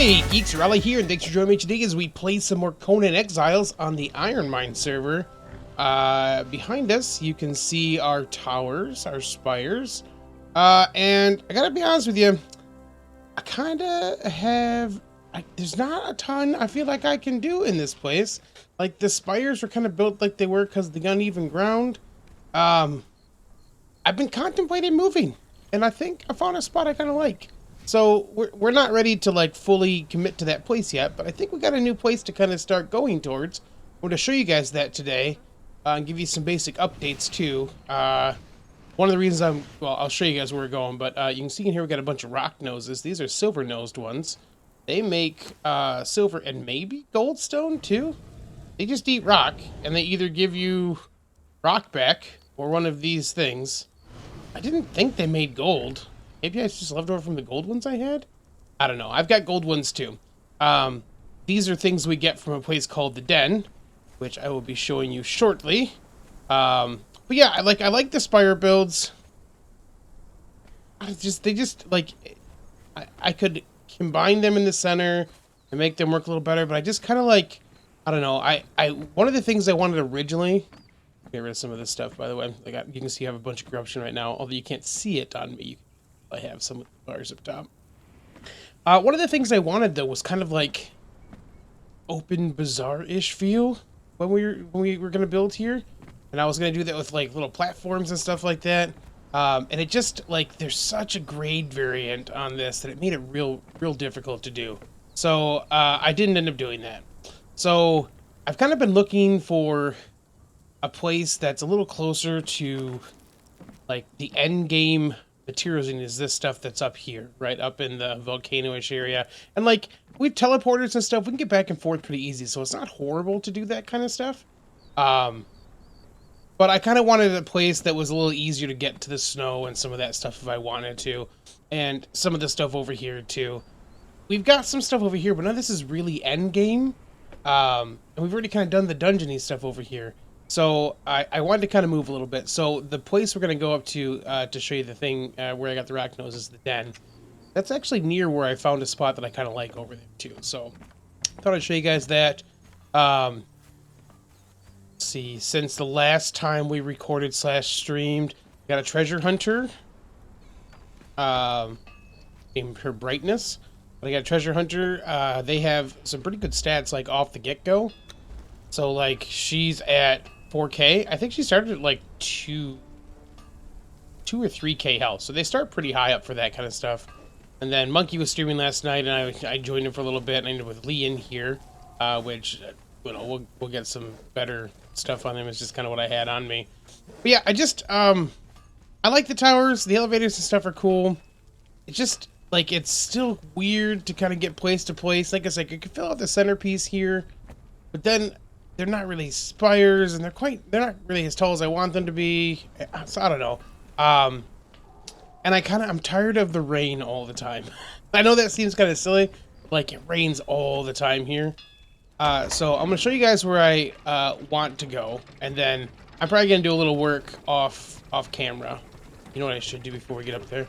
Hey, Geeks, Arahli here, and thanks for joining me today as we play some more Conan Exiles on the IronMine server. Behind us, you can see our towers, our spires, and I gotta be honest with you, I kinda have, there's not a ton I feel like I can do in this place. Like, the spires were kind of built like they were because of the uneven ground. I've been contemplating moving, and I think I found a spot I kind of like. So we're not ready to like fully commit to that place yet, but I think we got a new place to kind of start going towards. I'm going to show you guys that today, and give you some basic updates too. One of the reasons I'll show you guys where we're going, but you can see in here we got a bunch of rock noses. These are silver nosed ones. They make silver and maybe goldstone too. They just eat rock, and they either give you rock back or one of these things. I didn't think they made gold. Maybe I just left over from the gold ones I had? I don't know. I've got gold ones too. These are things we get from a place called the Den, which I will be showing you shortly. But yeah, I like the spire builds. I could combine them in the center and make them work a little better, but I just kind of like, I don't know. One of the things I wanted originally, get rid of some of this stuff, by the way. You can see I have a bunch of corruption right now, although you can't see it on me. I have some bars up top. One of the things I wanted though was kind of like open bazaar-ish feel when we were gonna build here, and I was gonna do that with like little platforms and stuff like that. And it just like there's such a grade variant on this that it made it real difficult to do. So I didn't end up doing that. So I've kind of been looking for a place that's a little closer to like the end game materials, and is this stuff that's up here, right up in the volcano-ish area. And like we've teleporters and stuff, we can get back and forth pretty easy, so it's not horrible to do that kind of stuff. But I kind of wanted a place that was a little easier to get to the snow and some of that stuff if I wanted to, and some of the stuff over here too. We've got some stuff over here, but none of this is really end game. And we've already kind of done the dungeony stuff over here. So I wanted to kind of move a little bit. So the place we're going to go up to show you the thing where I got the rock nose is the Den. That's actually near where I found a spot that I kind of like over there too. So I thought I'd show you guys that. Let's see, since the last time we recorded / streamed, got a treasure hunter. Named her Brightness. But I got a treasure hunter. They have some pretty good stats like off the get-go. So like she's at 4K. I think she started at like 2 or 3K health. So they start pretty high up for that kind of stuff. And then Monkey was streaming last night, and I joined him for a little bit. And I ended with Lee in here, which you know we'll get some better stuff on him. It's just kind of what I had on me. But yeah, I like the towers. The elevators and stuff are cool. It's just like it's still weird to kind of get place to place. Like I said, I could fill out the centerpiece here, but then they're not really spires, and they're not really as tall as I want them to be. So I don't know. And I'm tired of the rain all the time. I know that seems kind of silly, like it rains all the time here. So I'm gonna show you guys where I want to go, and then I'm probably gonna do a little work off camera. You know what I should do before we get up there?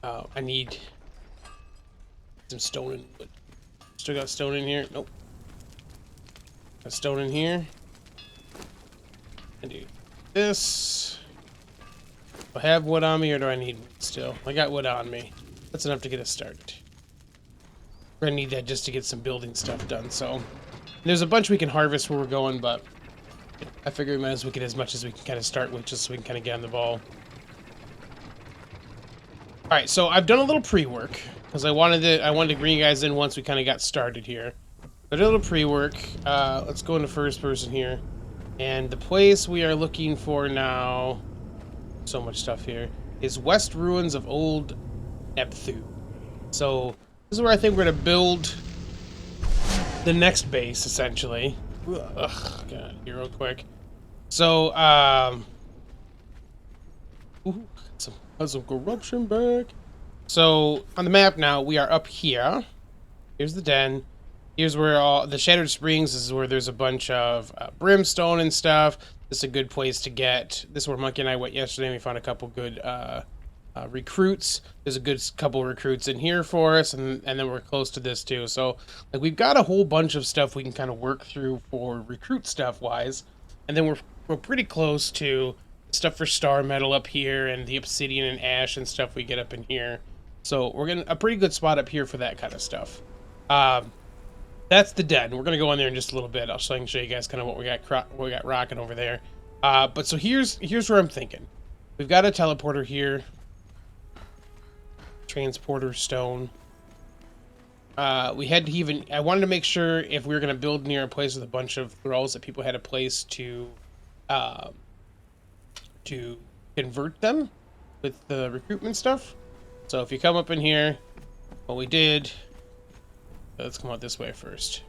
I need some stone and wood. Still got stone in here? Nope. Got stone in here. I do this. Do I have wood on me, or do I need wood still? I got wood on me. That's enough to get us started. We're gonna need that just to get some building stuff done, so. There's a bunch we can harvest where we're going, but I figure we might as well get as much as we can kind of start with, just so we can kind of get on the ball. Alright, so I've done a little pre-work. Because I wanted to bring you guys in once we kind of got started here. I did a little pre-work. Let's go into first person here. And the place we are looking for now, so much stuff here, is West Ruins of Old Nepthu. So this is where I think we're going to build the next base, essentially. Ugh, got here real quick. So, ooh, some corruption back. So, on the map now, we are up here. Here's the Den. Here's where all the Shattered Springs, this is where there's a bunch of brimstone and stuff. This is a good place to get. This is where Monkey and I went yesterday, and we found a couple good recruits. There's a good couple recruits in here for us, and then we're close to this too. So like we've got a whole bunch of stuff we can kind of work through for recruit stuff wise, and then we're pretty close to stuff for star metal up here and the obsidian and ash and stuff we get up in here. So we're getting a pretty good spot up here for that kind of stuff. That's the den. We're gonna go in there in just a little bit. I'll show you guys kind of what we got rocking over there. But so here's where I'm thinking. We've got a teleporter here. Transporter stone. We had to even... I wanted to make sure if we were going to build near a place with a bunch of thralls that people had a place to convert them with the recruitment stuff. So if you come up in here, what we did... Let's come out this way first.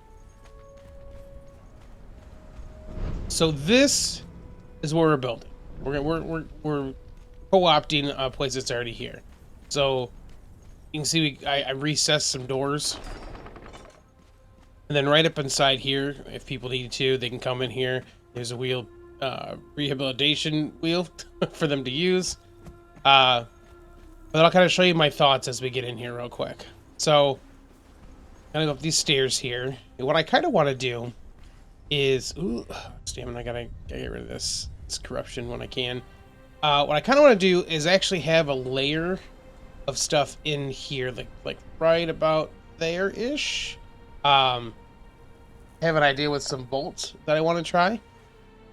So this is where we're building. We're co-opting a place that's already here. So you can see I recessed some doors. And then right up inside here, if people need to, they can come in here. There's a wheel, rehabilitation wheel for them to use. But I'll kind of show you my thoughts as we get in here real quick. So I'm gonna go up these stairs here. And what I kind of want to do is... Ooh, stamina, I gotta get rid of this corruption when I can. What I kind of want to do is actually have a layer of stuff in here, like right about there-ish. Have an idea with some bolts that I want to try.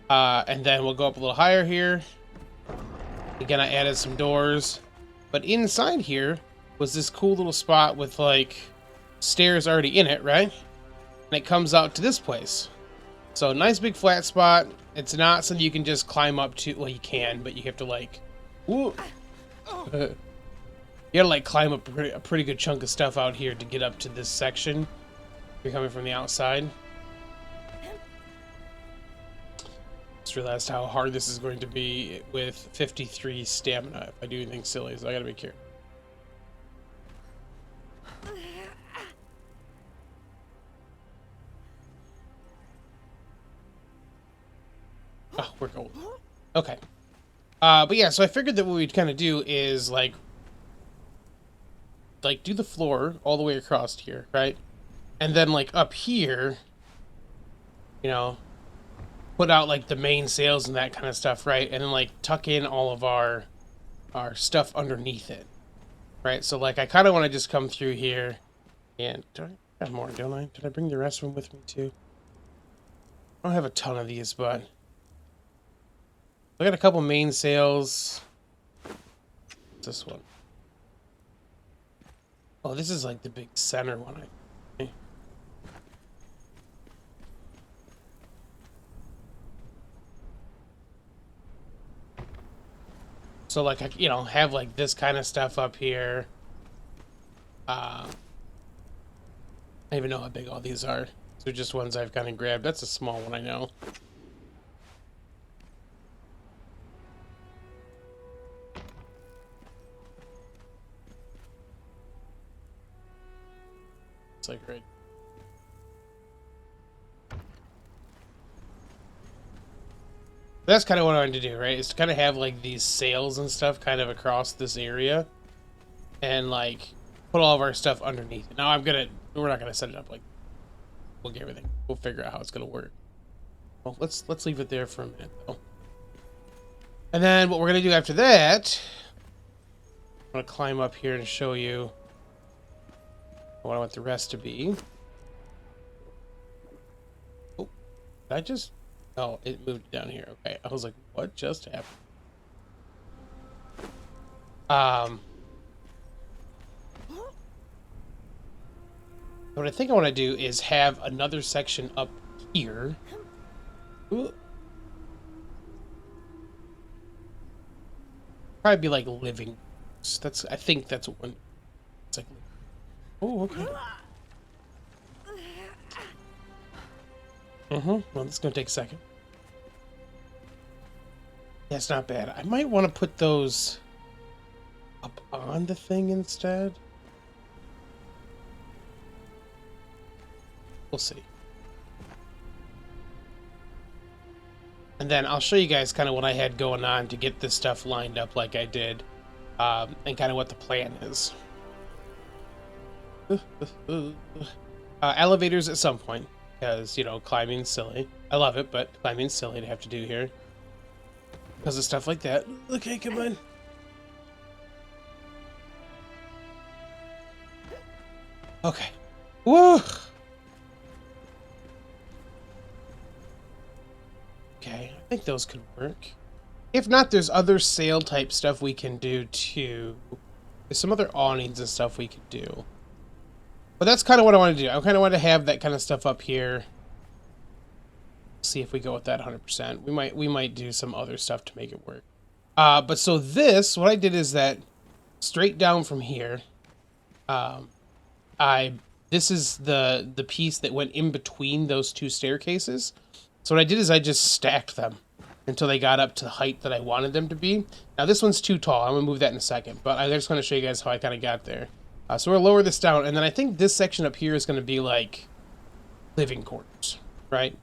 And then we'll go up a little higher here. Again, I added some doors. But inside here was this cool little spot with, like, stairs already in it, right? And it comes out to this place. So, nice big flat spot. It's not something you can just climb up to. Well, you can, but you have to, like... Woo! You gotta, like, climb up a pretty good chunk of stuff out here to get up to this section. If you're coming from the outside. Just realized how hard this is going to be with 53 stamina if I do anything silly, so I gotta be careful. Oh, we're gold. Okay. But yeah, so I figured that what we'd kind of do is, like, do the floor all the way across here, right? And then, like, up here, you know, put out, like, the main sails and that kind of stuff, right? And then, like, tuck in all of our stuff underneath it, right? So, like, I kind of want to just come through here and... Do I have more, don't I? Did I bring the rest of them with me, too? I don't have a ton of these, but... I got a couple main sails. What's this one? Oh, this is like the big center one, I think. So, like, you know, have like this kind of stuff up here. I don't even know how big all these are. They're just ones I've kind of grabbed. That's a small one, I know. Like right. That's kind of what I wanted to do, right? Is to kind of have like these sails and stuff kind of across this area, and like put all of our stuff underneath it. Now we're not gonna set it up like we'll get everything. We'll figure out how it's gonna work. Well, let's leave it there for a minute though. And then what we're gonna do after that, I'm gonna climb up here and show you what I want the rest to be. Oh, did I just... Oh, it moved down here. Okay, I was like, what just happened? What I think I want to do is have another section up here. Ooh. Probably be like living. I think that's what one... It's like... Oh, okay. Well, this is gonna take a second. Yeah, it's not bad. I might want to put those up on the thing instead. We'll see. And then I'll show you guys kind of what I had going on to get this stuff lined up like I did. and kind of what the plan is. Elevators at some point, because, you know, climbing's silly. I love it, but climbing's silly to have to do here. Because of stuff like that. Okay, come on. Okay. Whoa! Okay, I think those could work. If not, there's other sail type stuff we can do too. There's some other awnings and stuff we could do. But that's kind of what I want to do. I kind of want to have that kind of stuff up here. See if we go with that 100%. We might do some other stuff to make it work. But so this, what I did is that straight down from here, this is the piece that went in between those two staircases. So what I did is I just stacked them until they got up to the height that I wanted them to be. Now this one's too tall. I'm gonna move that in a second, but I just want to show you guys how I kind of got there. So we'll lower this down, and then I think this section up here is going to be like living quarters, right?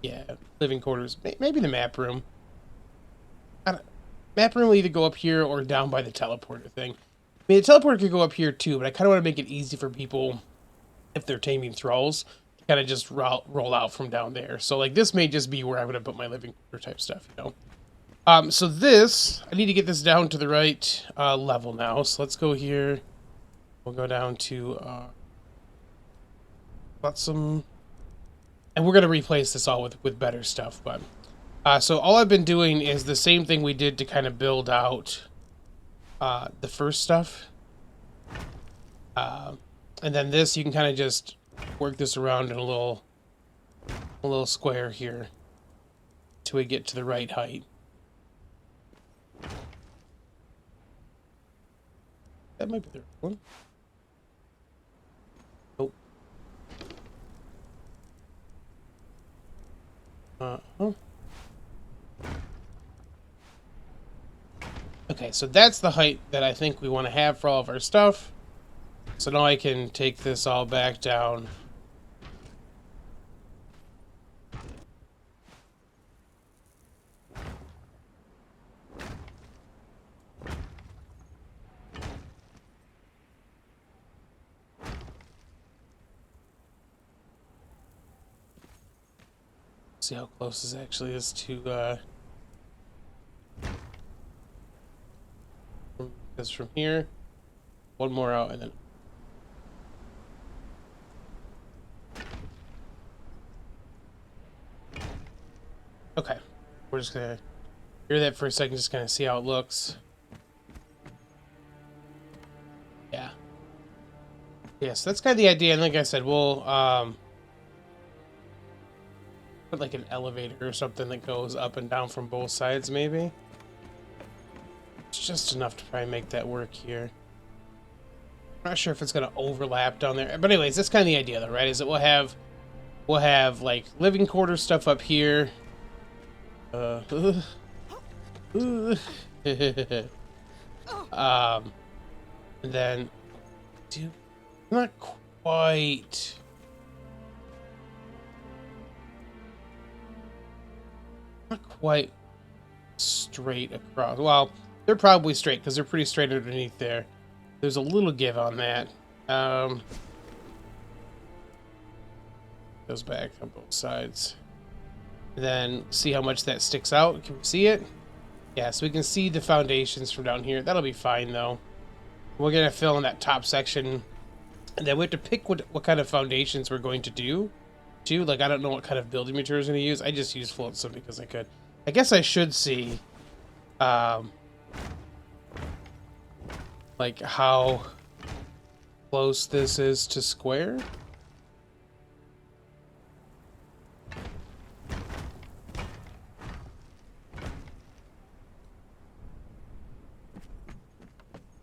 Yeah, living quarters. Maybe the map room. Map room will either go up here or down by the teleporter thing. I mean, the teleporter could go up here too, but I kind of want to make it easy for people, if they're taming thralls, to kind of just roll out from down there. So like this may just be where I'm going to put my living quarter type stuff, you know? So this, I need to get this down to the right level now. So let's go here. We'll go down to some, and we're gonna replace this all with better stuff. But so all I've been doing is the same thing we did to kind of build out the first stuff, and then this you can kind of just work this around in a little square here till we get to the right height. That might be the right one. Nope. Okay, so that's the height that I think we want to have for all of our stuff. So now I can take this all back down. See how close this actually is to because from here, one more out, and then okay, we're just gonna hear that for a second, just kind of see how it looks. Yeah, so that's kind of the idea, and like I said, we'll put like an elevator or something that goes up and down from both sides, maybe. It's just enough to probably make that work here. I'm not sure if it's gonna overlap down there, but anyways, that's kind of the idea, though, right? Is that we'll have like living quarters stuff up here. And then, dude, not quite. Not quite straight across. Well, they're probably straight because they're pretty straight underneath there. There's a little give on that. Goes back on both sides. Then see how much that sticks out. Can we see it? Yeah, so we can see the foundations from down here. That'll be fine though. We're gonna fill in that top section, and then we have to pick what kind of foundations we're going to do. Too, like I don't know what kind of building materials I'm gonna use. I just used flotsam because I could. I guess I should see, like how close this is to square.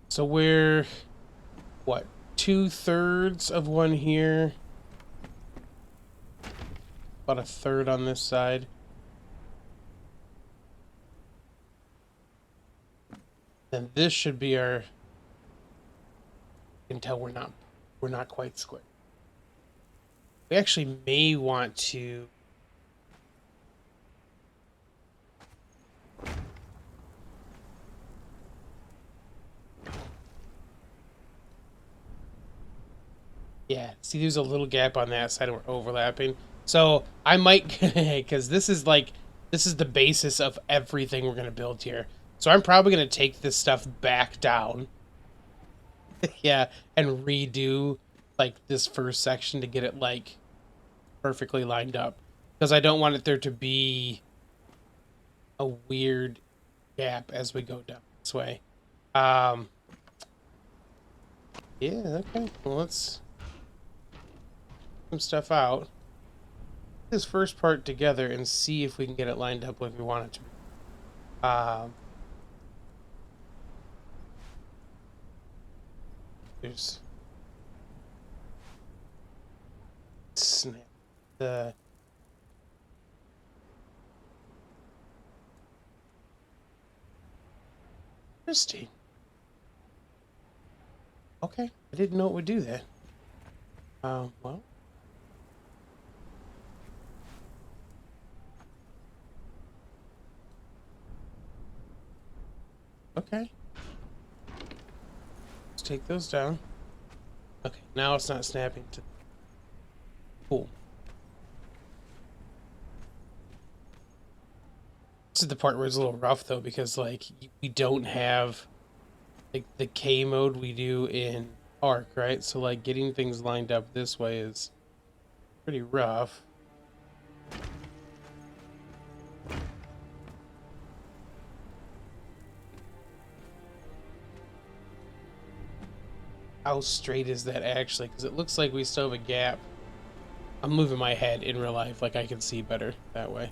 So we're, what, 2/3 of one here? About a third on this side. Then this should be our, you can tell we're not quite square. We actually may want to Yeah, see, there's a little gap on that side and we're overlapping. So I might, because this is the basis of everything we're gonna build here. So I'm probably gonna take this stuff back down. Yeah, and redo like this first section to get it like perfectly lined up. Because I don't want it there to be a weird gap as we go down this way. Yeah, okay. Well, let's some stuff out. This first part together and see if we can get it lined up like we want it to. There's snap the interesting. Okay, I didn't know it would do that. Well. Okay. Let's take those down. Okay, now it's not snapping to... Cool. This is the part where it's a little rough, though, because, like, we don't have, like, the K mode we do in Ark, right? So, like, getting things lined up this way is pretty rough. How straight is that actually? Because it looks like we still have a gap. I'm moving my head in real life, like I can see better that way.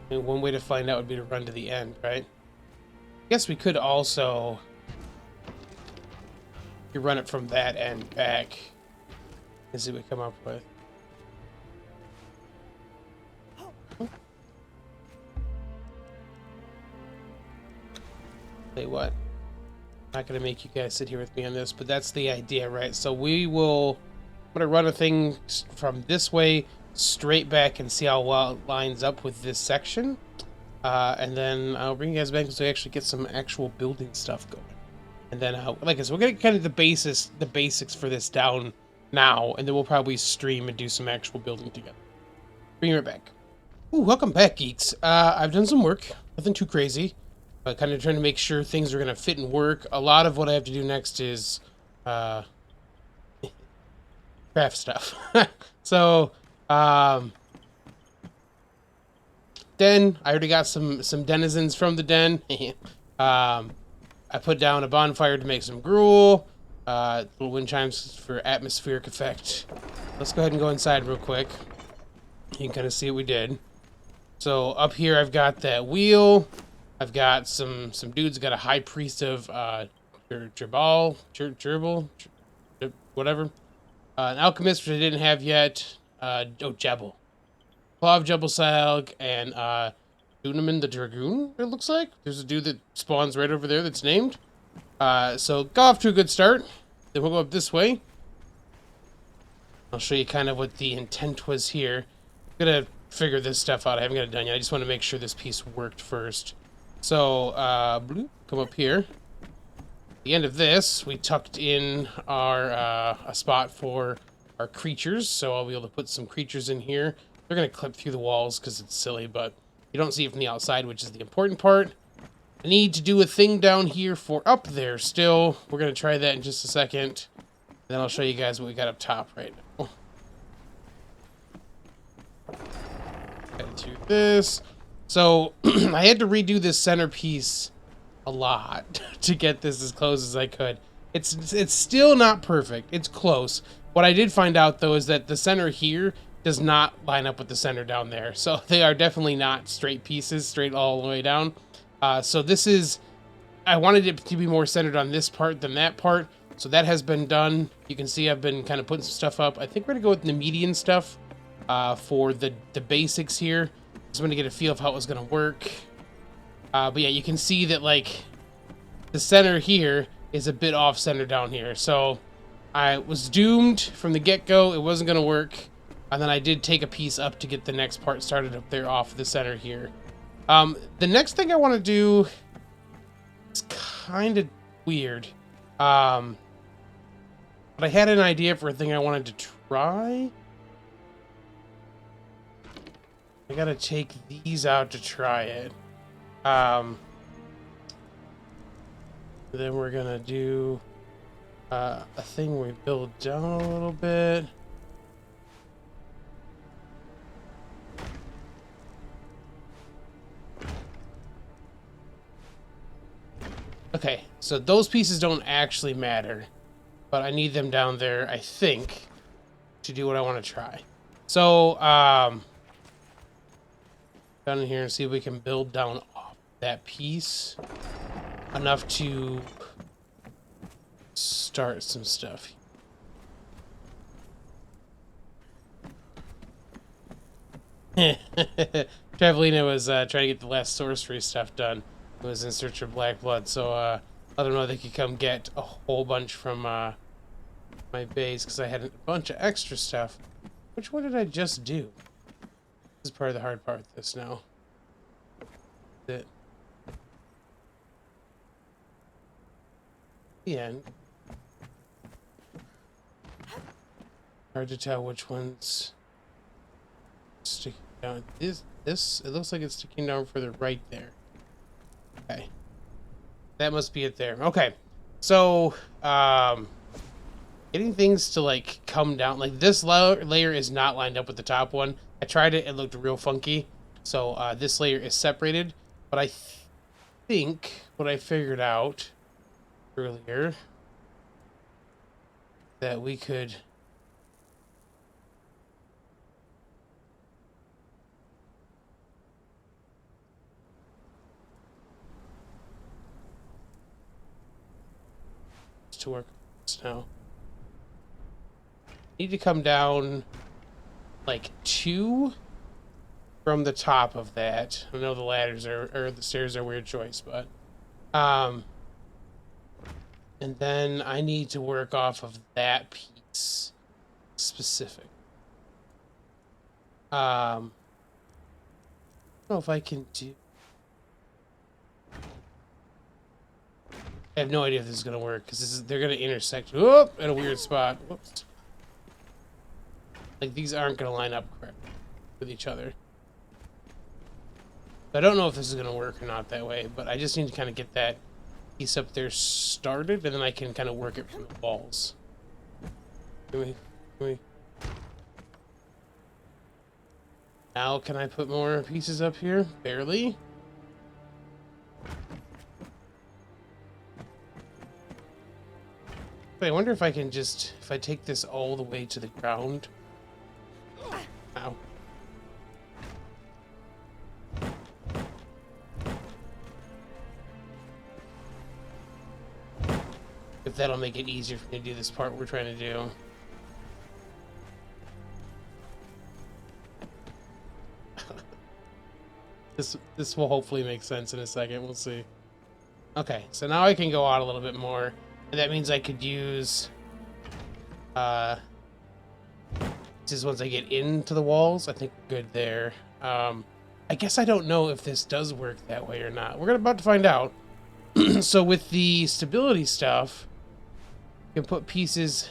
And one way to find out would be to run to the end, right? I guess we could also... You run it from that end back and see what we come up with. Tell you what. Not going to make you guys sit here with me on this, but that's the idea, right? So I'm going to run a thing from this way straight back and see how well it lines up with this section. And then I'll bring you guys back so we actually get some actual building stuff going. And then, like I said, we're going to get kind of the basics for this down now, and then we'll probably stream and do some actual building together. Bring it back. Ooh, welcome back, Geeks. I've done some work. Nothing too crazy. Kind of trying to make sure things are going to fit and work. A lot of what I have to do next is craft stuff. So, den. I already got some denizens from the den. I put down a bonfire to make some gruel. Little wind chimes for atmospheric effect. Let's go ahead and go inside real quick. You can kind of see what we did. So up here I've got that wheel. I've got some dudes. Got a high priest of Gerbil, whatever. An alchemist, which I didn't have yet. Jebel. Claw of Jebel and Dunaman the Dragoon, it looks like. There's a dude that spawns right over there that's named. So go off to a good start. Then we'll go up this way. I'll show you kind of what the intent was here. I'm gonna figure this stuff out. I haven't got it done yet. I just want to make sure this piece worked first. So, come up here. At the end of this, we tucked in our a spot for our creatures, so I'll be able to put some creatures in here. They're going to clip through the walls because it's silly, but you don't see it from the outside, which is the important part. I need to do a thing down here for up there still. We're going to try that in just a second. And then I'll show you guys what we got up top right now. Head to this. So, I had to redo this centerpiece a lot to get this as close as I could. It's still not perfect. It's close. What I did find out, though, is that the center here does not line up with the center down there. So, they are definitely not straight pieces, straight all the way down. So, this is... I wanted it to be more centered on this part than that part. So, that has been done. You can see I've been kind of putting some stuff up. I think we're going to go with the median stuff for the basics here. Just want to get a feel of how it was going to work. But yeah, you can see that, like, the center here is a bit off-center down here. So I was doomed from the get-go. It wasn't going to work. And then I did take a piece up to get the next part started up there off the center here. The next thing I want to do is kind of weird. But I had an idea for a thing I wanted to try. I gotta take these out to try it. Then we're gonna do a thing where we build down a little bit. Okay, so those pieces don't actually matter, but I need them down there, I think, to do what I want to try. So, down in here and see if we can build down off that piece enough to start some stuff. Travelina was trying to get the last sorcery stuff done. It was in search of black blood, so let them know they could come get a whole bunch from my base, because I had a bunch of extra stuff. Which one did I just do? This is part of the hard part of this now. The end. Hard to tell which one's sticking down. This it looks like it's sticking down further right there. Okay. That must be it there. Okay. So, getting things to, like, come down. Like, this layer is not lined up with the top one. I tried it. It looked real funky. So, this layer is separated. But I think what I figured out earlier that we could... to work now. Need to come down like 2 from the top of that. I know the ladders or the stairs are a weird choice, but and then I need to work off of that piece specific. I don't know if I can do. I have no idea if this is gonna work, because they're gonna intersect at a weird spot. Whoops. Like, these aren't gonna line up correctly with each other. I don't know if this is gonna work or not that way, but I just need to kind of get that piece up there started, and then I can kind of work it from the walls. Now can I put more pieces up here? Barely. I wonder if I can just, if I take this all the way to the ground. Ow. If that'll make it easier for me to do this part we're trying to do. This will hopefully make sense in a second. We'll see. Okay, so now I can go out a little bit more. And that means I could use, just once I get into the walls, I think we're good there. I guess I don't know if this does work that way or not. We're about to find out. So with the stability stuff, you can put pieces.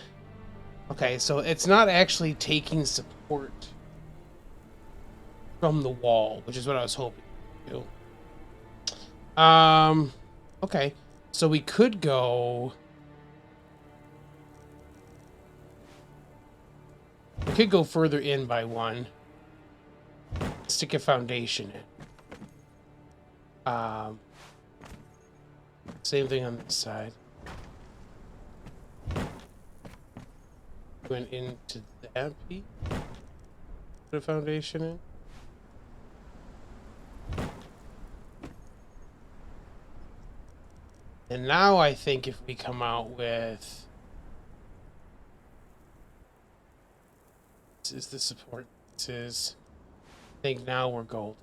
Okay, so it's not actually taking support from the wall, which is what I was hoping to do. Okay, so we could go. We could go further in by 1. Stick a foundation in. Same thing on this side. Went into that piece. Put a foundation in. And now I think if we come out with... This is the support. This is... I think now we're golden.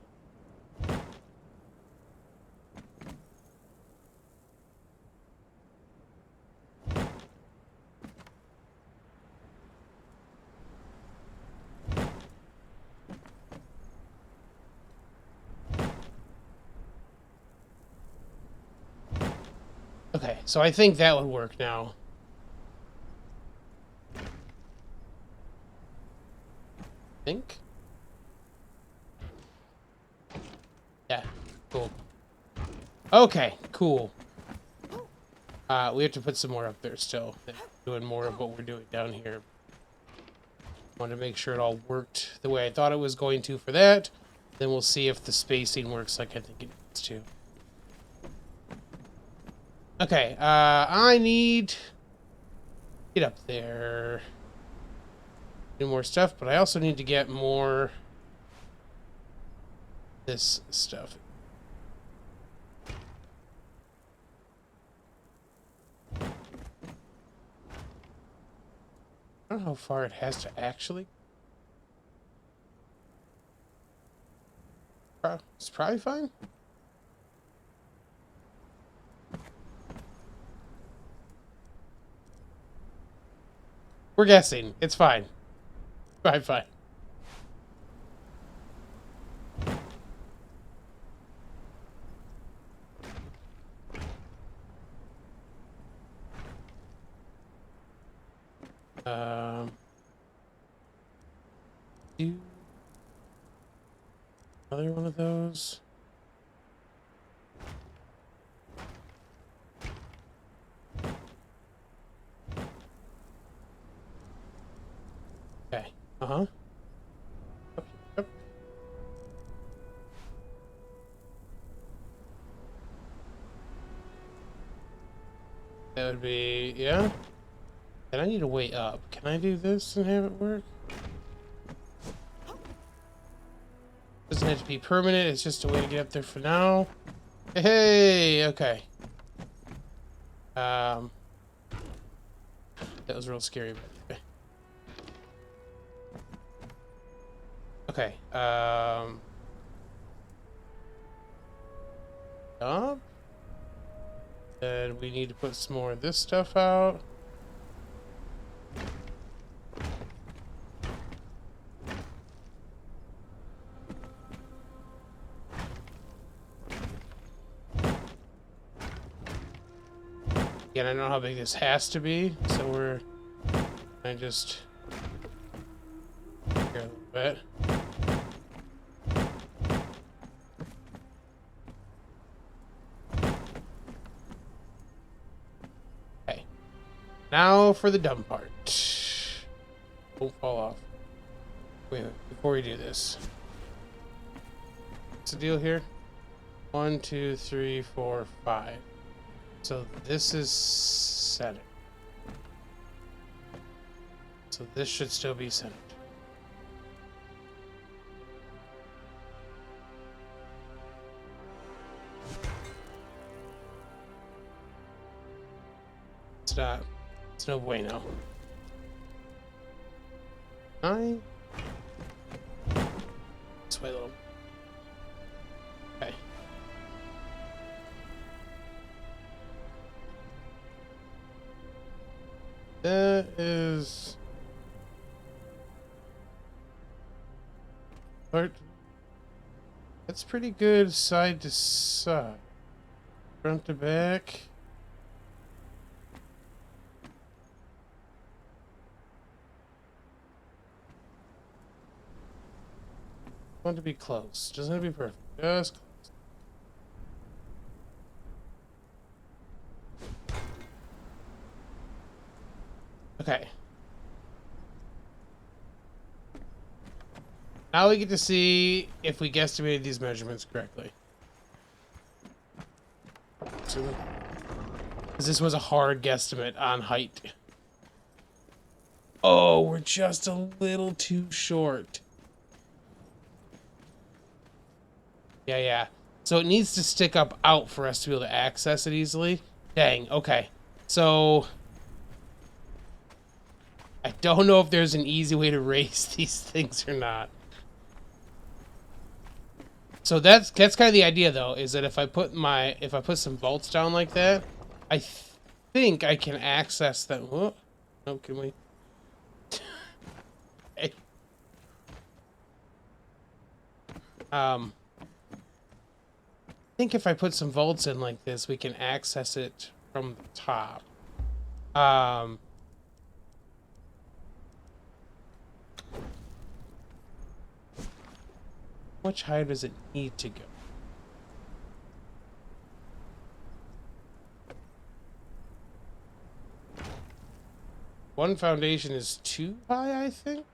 Okay, so I think that would work now. Think? Yeah, cool. Okay, cool. We have to put some more up there still. Doing more of what we're doing down here. Wanted to make sure it all worked the way I thought it was going to for that. Then we'll see if the spacing works like I think it needs to. Okay, I need... Get up there. Do more stuff, but I also need to get more... this stuff. I don't know how far it has to actually... It's probably fine. We're guessing. It's fine. Fine. Do another one of those. Okay. Uh-huh. Yep. That would be, yeah. And I need a way up. Can I do this and have it work? Doesn't have to be permanent, it's just a way to get up there for now. Hey, okay. That was real scary, but okay. Up. And we need to put some more of this stuff out. Again, I don't know how big this has to be, so I just here a little bit. Okay. Now for the dumb part. Don't fall off. Wait, before we do this. What's the deal here? 1, 2, 3, 4, 5. So this is centered. So this should still be centered. It's not. It's no bueno. This way a little. Okay. That is part. That's pretty good side to side, front to back. Want to be close. Doesn't have to be perfect. Just close. Okay. Now we get to see if we guesstimated these measurements correctly. Because this was a hard guesstimate on height. Oh, we're just a little too short. Yeah. So it needs to stick up out for us to be able to access it easily. Dang, okay. So I don't know if there's an easy way to raise these things or not. So that's kind of the idea, though, is that if I put some vaults down like that, I think I can access them. Whoa. Oh, can we? Hey. I think if I put some vaults in like this, we can access it from the top. How much higher does it need to go? One foundation is too high, I think.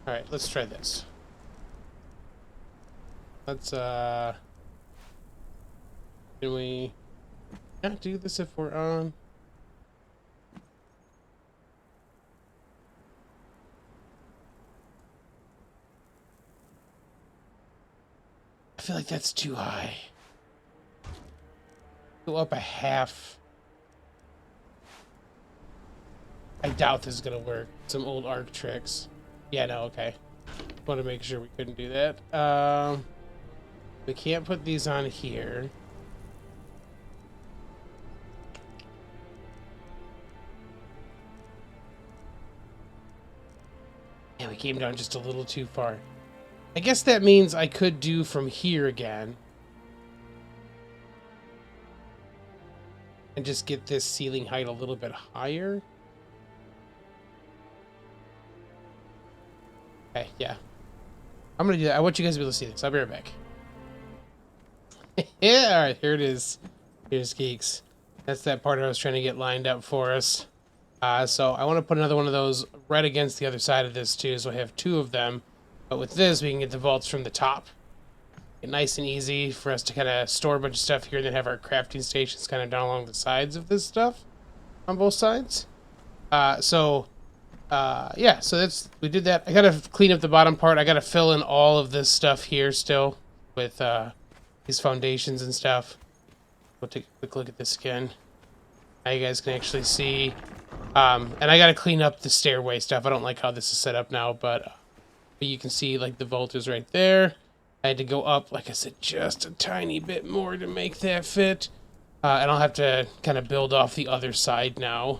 All right, let's try this. Let's, can we not do this if we're on? I feel like that's too high. Go up a half. I doubt this is gonna work. Some old arc tricks. Yeah, no, okay. Want to make sure we couldn't do that. We can't put these on here. Yeah, we came down just a little too far. I guess that means I could do from here again. And just get this ceiling height a little bit higher. Okay, yeah. I'm gonna do that. I want you guys to be able to see this. I'll be right back. Yeah, alright, here it is. Here's Geeks. That's that part I was trying to get lined up for us. So I want to put another one of those right against the other side of this too, so I have two of them. But with this, we can get the vaults from the top. Get nice and easy for us to kind of store a bunch of stuff here and then have our crafting stations kind of down along the sides of this stuff on both sides. Yeah, so we did that. I gotta clean up the bottom part. I gotta fill in all of this stuff here still with these foundations and stuff. We'll take a quick look at this again. Now you guys can actually see. And I gotta clean up the stairway stuff. I don't like how this is set up now, but you can see like the vault is right there. I had to go up, like I said, just a tiny bit more to make that fit. And I'll have to kind of build off the other side now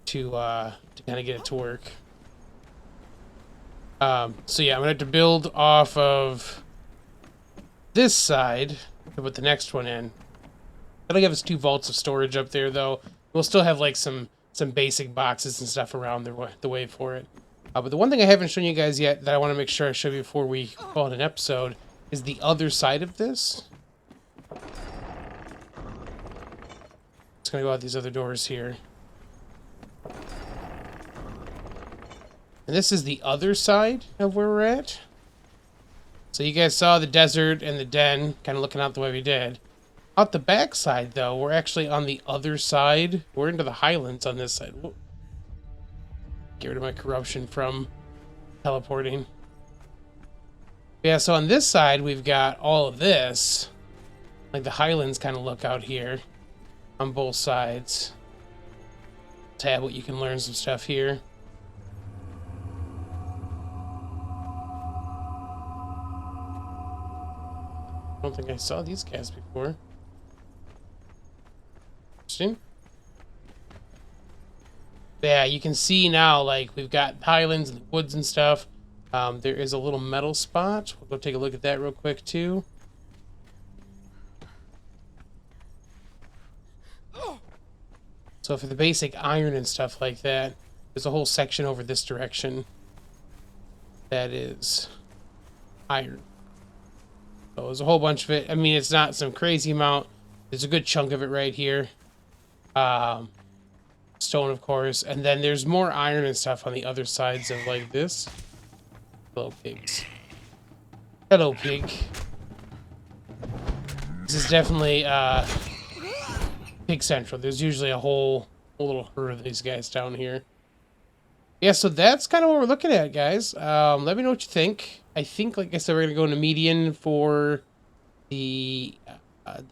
to kind of get it to work. So yeah, I'm gonna have to build off of this side to put the next one in. That'll give us 2 vaults of storage up there, though. We'll still have like some basic boxes and stuff around the way for it. But the one thing I haven't shown you guys yet that I want to make sure I show you before we call it an episode is the other side of this. It's gonna go out these other doors here. And this is the other side of where we're at. So you guys saw the desert and the den kind of looking out the way we did. Out the back side, though, we're actually on the other side. We're into the highlands on this side. Whoa. Get rid of my corruption from teleporting. Yeah, so on this side, we've got all of this. Like the highlands kind of look out here on both sides. Tab what you can learn some stuff here. I don't think I saw these guys before. Interesting. Yeah, you can see now, like, we've got highlands and woods and stuff. There is a little metal spot. We'll go take a look at that real quick, too. So for the basic iron and stuff like that, there's a whole section over this direction that is iron. So there's a whole bunch of it. I mean, it's not some crazy amount. There's a good chunk of it right here. Stone, of course. And then there's more iron and stuff on the other sides of, like, this. Hello, pigs. Hello, pig. This is definitely, Pig Central. There's usually a whole little herd of these guys down here. Yeah, so that's kind of what we're looking at, guys. Let me know what you think. I think, like I said, we're going to go into median for the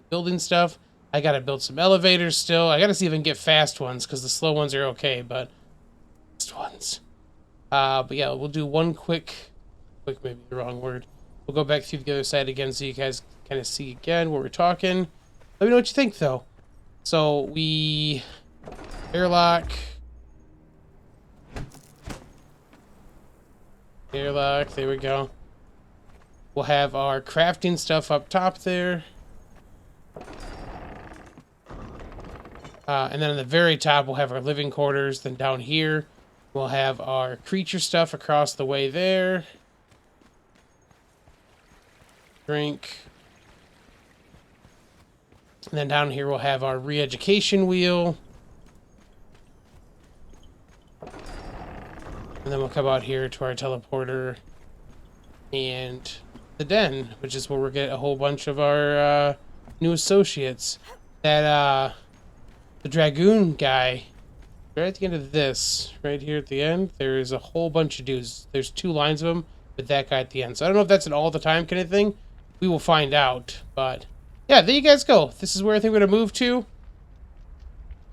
building stuff. I got to build some elevators still. I got to see if I can get fast ones, because the slow ones are okay, but fast ones. But yeah, we'll do one quick quick, maybe the wrong word. We'll go back through the other side again so you guys kind of see again what we're talking. Let me know what you think, though. So, we... Airlock. Airlock, there we go. We'll have our crafting stuff up top there. And then on the very top, we'll have our living quarters. Then down here, we'll have our creature stuff across the way there. Drink. And then down here, we'll have our re-education wheel. And then we'll come out here to our teleporter and the den, which is where we'll get a whole bunch of our new associates. That, the Dragoon guy, right at the end of this, right here at the end, there is a whole bunch of dudes. There's 2 lines of them with that guy at the end. So I don't know if that's an all-the-time kind of thing. We will find out. But, yeah, there you guys go. This is where I think we're going to move to.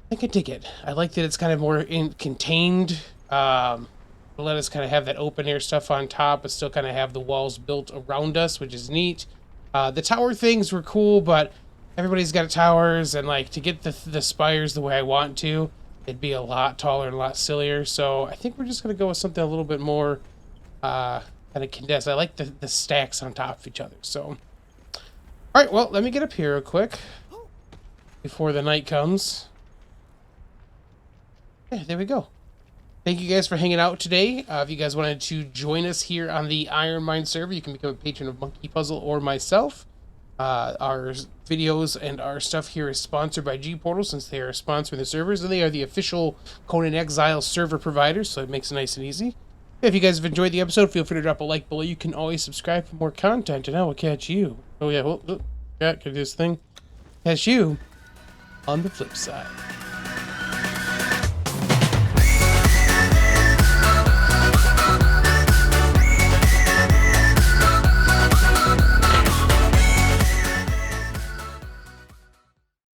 I think I dig it. I like that it's kind of more contained. Let us kind of have that open-air stuff on top, but still kind of have the walls built around us, which is neat. The tower things were cool, but... everybody's got towers, and like to get the spires the way I want to, it'd be a lot taller and a lot sillier. So I think we're just gonna go with something a little bit more kind of condensed. I like the stacks on top of each other. So, all right, well, let me get up here real quick before the night comes. Yeah, there we go. Thank you guys for hanging out today. If you guys wanted to join us here on the IronMine server, you can become a patron of Monkey Puzzle or myself. Our videos and our stuff here is sponsored by G-Portal, since they are sponsoring the servers, and they are the official Conan Exiles server providers, so it makes it nice and easy. If you guys have enjoyed the episode, feel free to drop a like below. You can always subscribe for more content, and I will catch you. Oh yeah, yeah, can I do this thing? Catch you on the flip side.